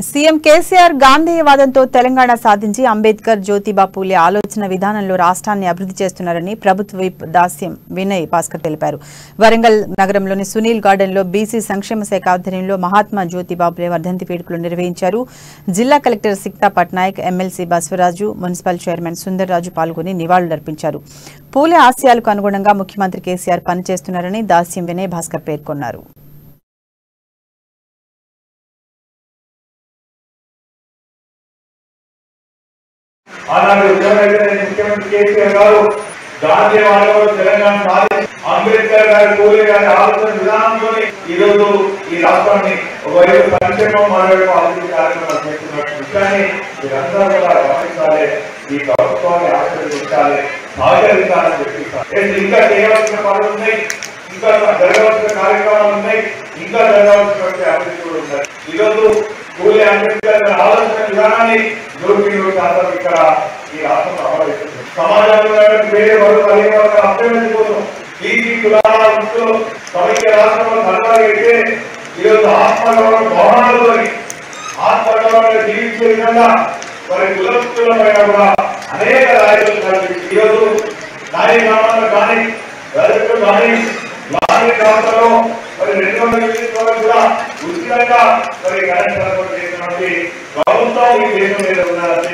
CM KCR గాంధేయవాదంతో Telangana సాధించి అంబేద్కర్ జ్యోతిబా పూలే ఆలోచన విధానంలో రాష్ట్రాన్ని అభివృద్ధి చేస్తున్నారని ప్రభుత్వ విప్ దాస్యం వినయ్ భాస్కర్ తెలిపారు. వరంగల్ నగరంలోని సునీల్ గార్డెన్లో బీసీ సంక్షేమ శాఖ ఆధ్వర్యంలో మహాత్మా జ్యోతిబా పూలే వర్ధంతి వేడుకలు నిర్వహించారు. జిల్లా collector Sikta Patnaik, MLC Basavaraju, municipal chairman Sundarraju పాల్గొని నివాళులర్పించారు. పూలే ఆశయాలకు అనుగుణంగా ముఖ్యమంత్రి కేసీఆర్ పనిచేస్తున్నారని దాస్యం వినయ్ భాస్కర్ పేర్కొన్నారు. ఆనాడు ముఖ్యమంత్రి కేసీఆర్ గారు గాంధీవాదంలో తెలంగాణ సాధించి అంబేద్కర్ గారి పూలే గారి ఆలోచన విధానంతో ఈరోజు ఈ రాష్ట్రాన్ని ఒకవైపు సంక్షేమం మరోవైపు అభివృద్ధి కార్యక్రమాలు చేస్తున్న విషయాన్ని మీరందరూ కూడా గమనించాలి. ఈ ప్రభుత్వాన్ని ఆశీర్వదించాలి, సహకరించాలని చెప్పిస్తారు. ఇంకా చేయవలసిన పనులు ఉన్నాయి, ఇంకా జరగవలసిన కార్యక్రమాలు ఉన్నాయి, ఇంకా జరగవలసినటువంటి అభివృద్ధి కూడా ఉన్నాయి. ఈరోజు పూలే అంబేద్కర్ ఆలోచన విధానాన్ని ఇక్కడ ఈ రాష్ట్రంలో అమలుస్తుంది. సమాజంలో వేరే వర్గ అభ్యర్థి కోసం బీసీ కులాల వృత్తులు సమైక్య రాష్ట్రంలో కలవగలిగితే ఈరోజు ఆత్మగౌరవ భవనాలతో ఆత్మగౌరవంగా జీవించే విధంగా మరి కులస్తుల పైన కూడా అనేక రాయితీలు కల్పించి ఈరోజు నాయ గ్రామాల్లో కానీ దళితులు కానీ లారీ ప్రాంతంలో మరి 200 యూనిట్ల కూడా ఉచితంగా మరి కనెక్షన్ చేసినటువంటి ప్రభుత్వం ఈ దేశం మీద ఉన్నారని